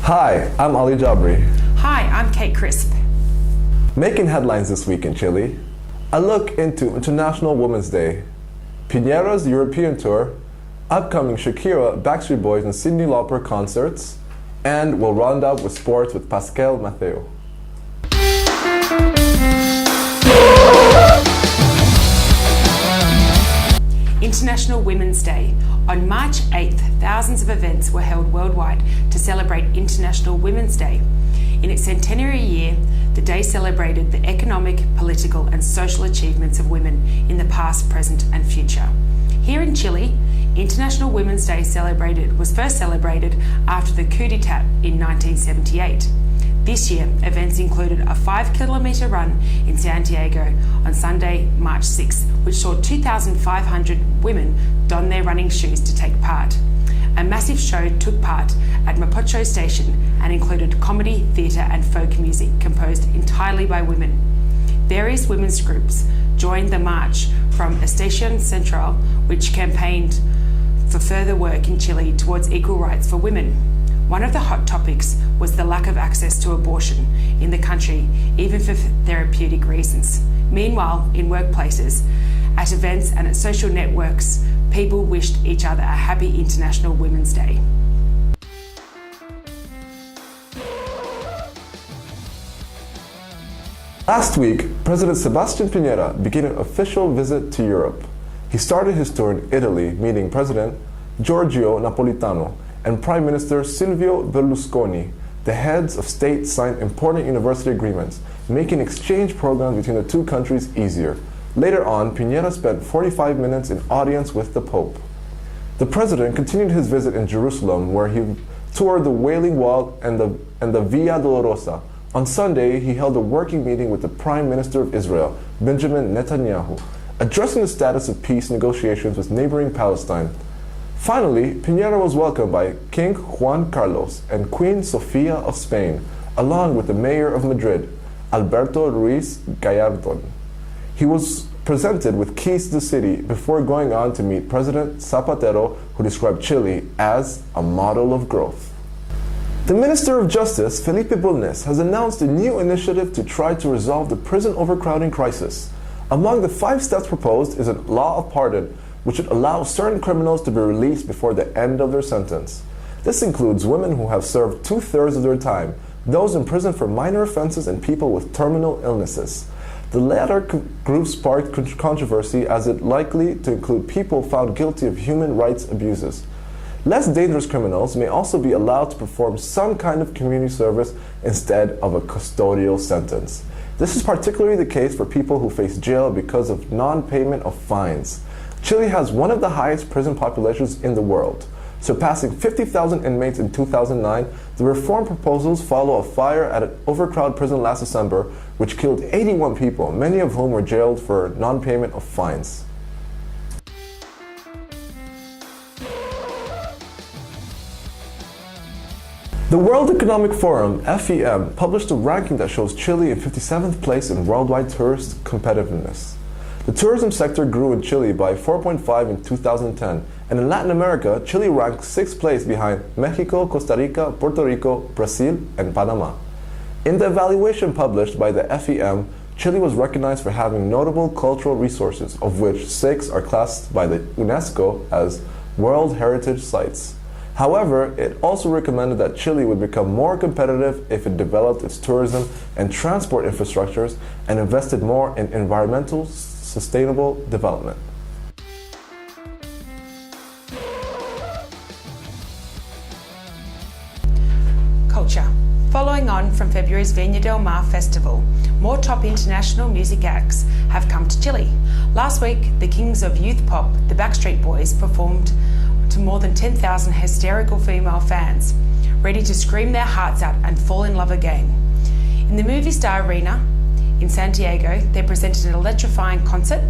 Hi, I'm Ali Jabri. Hi, I'm Kate Crisp. Making headlines this week in Chile, a look into International Women's Day, Piñera's European tour, upcoming Shakira, Backstreet Boys, and Cyndi Lauper concerts, and we'll round up with sports with Pascal Mateo. International Women's Day. On March 8th, thousands of events were held worldwide to celebrate International Women's Day. In its centenary year, the day celebrated the economic, political, and social achievements of women in the past, present, and future. Here in Chile, International Women's Day was first celebrated after the coup d'etat in 1978. This year, events included a 5-kilometre run in Santiago on Sunday, March 6th, which saw 2,500 women don their running shoes to take part. A massive show took part at Mapocho Station and included comedy, theatre and folk music composed entirely by women. Various women's groups joined the march from Estación Central, which campaigned for further work in Chile towards equal rights for women. One of the hot topics was the lack of access to abortion in the country, even for therapeutic reasons. Meanwhile, in workplaces, at events and at social networks, people wished each other a happy International Women's Day. Last week, President Sebastián Piñera began an official visit to Europe. He started his tour in Italy, meeting President Giorgio Napolitano and Prime Minister Silvio Berlusconi. The heads of state signed important university agreements, making exchange programs between the two countries easier. Later on, Piñera spent 45 minutes in audience with the Pope. The president continued his visit in Jerusalem, where he toured the Wailing Wall and the Via Dolorosa. On Sunday, he held a working meeting with the Prime Minister of Israel, Benjamin Netanyahu, addressing the status of peace negotiations with neighboring Palestine. Finally, Piñera was welcomed by King Juan Carlos and Queen Sofia of Spain, along with the mayor of Madrid, Alberto Ruiz Gallardón. He was presented with keys to the city before going on to meet President Zapatero, who described Chile as a model of growth. The Minister of Justice, Felipe Bulnes, has announced a new initiative to try to resolve the prison overcrowding crisis. Among the 5 steps proposed is a law of pardon, which would allow certain criminals to be released before the end of their sentence. This includes women who have served 2/3 of their time, those in prison for minor offenses, and people with terminal illnesses. The latter group sparked controversy as it likely to include people found guilty of human rights abuses. Less dangerous criminals may also be allowed to perform some kind of community service instead of a custodial sentence. This is particularly the case for people who face jail because of non-payment of fines. Chile has one of the highest prison populations in the world. Surpassing 50,000 inmates in 2009, the reform proposals follow a fire at an overcrowded prison last December, which killed 81 people, many of whom were jailed for non-payment of fines. The World Economic Forum, FEM, published a ranking that shows Chile in 57th place in worldwide tourist competitiveness. The tourism sector grew in Chile by 4.5 in 2010, and in Latin America, Chile ranked 6th place behind Mexico, Costa Rica, Puerto Rico, Brazil, and Panama. In the evaluation published by the FEM, Chile was recognized for having notable cultural resources, of which 6 are classed by the UNESCO as World Heritage Sites. However, it also recommended that Chile would become more competitive if it developed its tourism and transport infrastructures and invested more in environmental sustainable development. Culture. Following on from February's Viña del Mar Festival, more top international music acts have come to Chile. Last week, the kings of youth pop, the Backstreet Boys, performed to more than 10,000 hysterical female fans, ready to scream their hearts out and fall in love again. In the Movie Star Arena in Santiago, they presented an electrifying concert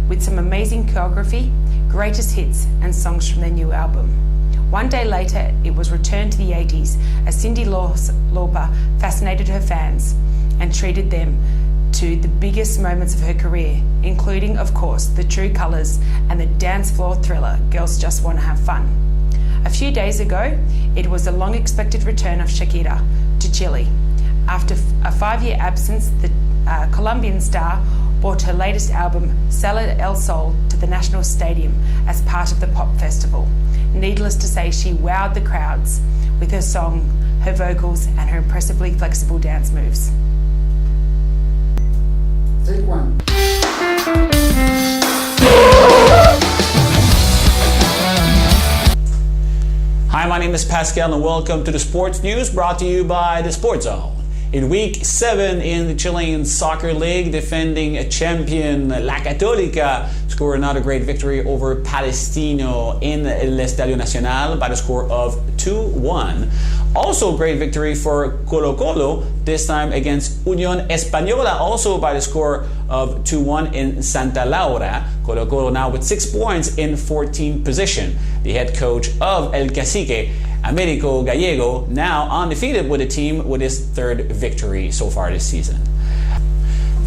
with some amazing choreography, greatest hits, and songs from their new album. One day later, it was returned to the 80s as Cyndi Lauper fascinated her fans and treated them to the biggest moments of her career, including, of course, the True Colours and the dance floor thriller Girls Just Wanna Have Fun. A few days ago, it was the long-expected return of Shakira to Chile. After a 5-year absence, the Colombian star brought her latest album, Sala El Sol, to the National Stadium as part of the pop festival. Needless to say, she wowed the crowds with her song, her vocals, and her impressively flexible dance moves. Take one. Hi, my name is Pascal and welcome to the Sports News brought to you by the Sports Zone. In week 7 in the Chilean Soccer League, defending champion La Católica scored another great victory over Palestino in el Estadio Nacional by the score of 2-1. Also great victory for Colo-Colo, this time against Unión Española, also by the score of 2-1 in Santa Laura. Colo-Colo now with 6 points in 14th position. The head coach of El Cacique, Américo Gallego, now undefeated with the team with his 3rd victory so far this season.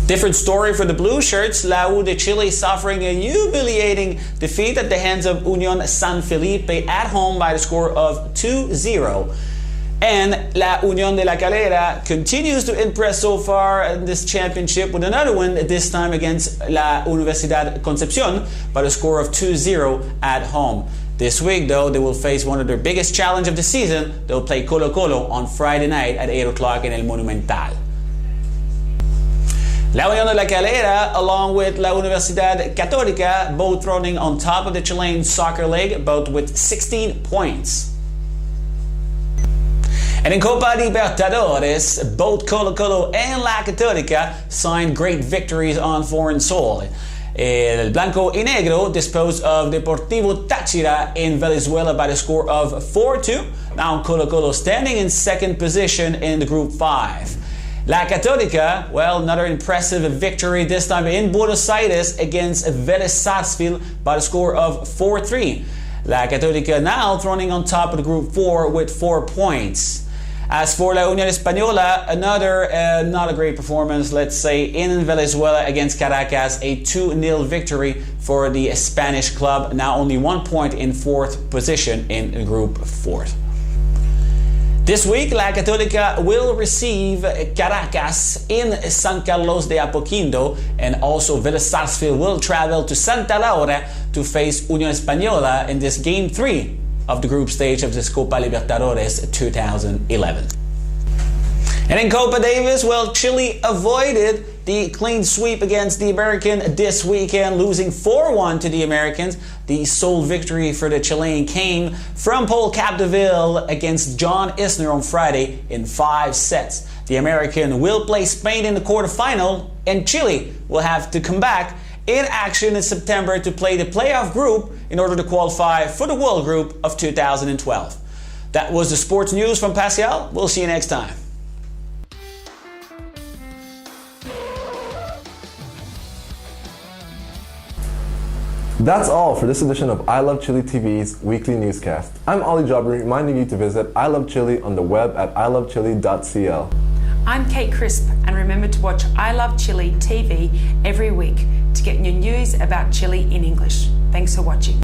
Different story for the blue shirts. La U de Chile suffering a humiliating defeat at the hands of Unión San Felipe at home by the score of 2-0. And La Unión de la Calera continues to impress so far in this championship with another win, this time against La Universidad Concepción by the score of 2-0 at home. This week, though, they will face one of their biggest challenge of the season. They'll play Colo-Colo on Friday night at 8 o'clock in El Monumental. La Unión de la Calera, along with La Universidad Católica, both running on top of the Chilean Soccer League, both with 16 points. And in Copa Libertadores, both Colo-Colo and La Católica signed great victories on foreign soil. El Blanco y Negro disposed of Deportivo Táchira in Venezuela by the score of 4-2. Now Colo-Colo standing in 2nd position in the Group 5. La Católica, well, another impressive victory, this time in Buenos Aires against Vélez Sarsfield by the score of 4-3. La Católica now running on top of the Group 4 with 4 points. As for La Unión Española, another not a great performance, let's say, in Venezuela against Caracas, a 2-0 victory for the Spanish club, now only 1 point in 4th position in Group 4. This week, La Católica will receive Caracas in San Carlos de Apoquindo, and also Vélez Sarsfield will travel to Santa Laura to face Unión Española in this Game 3 of the group stage of this Copa Libertadores 2011. And in Copa Davis, well, Chile avoided the clean sweep against the American this weekend, losing 4-1 to the Americans. The sole victory for the Chilean came from Paul Capdeville against John Isner on Friday in 5 sets. The American will play Spain in the quarterfinal, and Chile will have to come back in action in September to play the playoff group in order to qualify for the World Group of 2012. That was the sports news from Pascal. We'll see you next time. That's all for this edition of I Love Chile TV's weekly newscast. I'm Ali Jabri, reminding you to visit I Love Chile on the web at ilovechile.cl. I'm Kate Crisp, and remember to watch I Love Chile TV every week to get new news about Chile in English. Thanks for watching.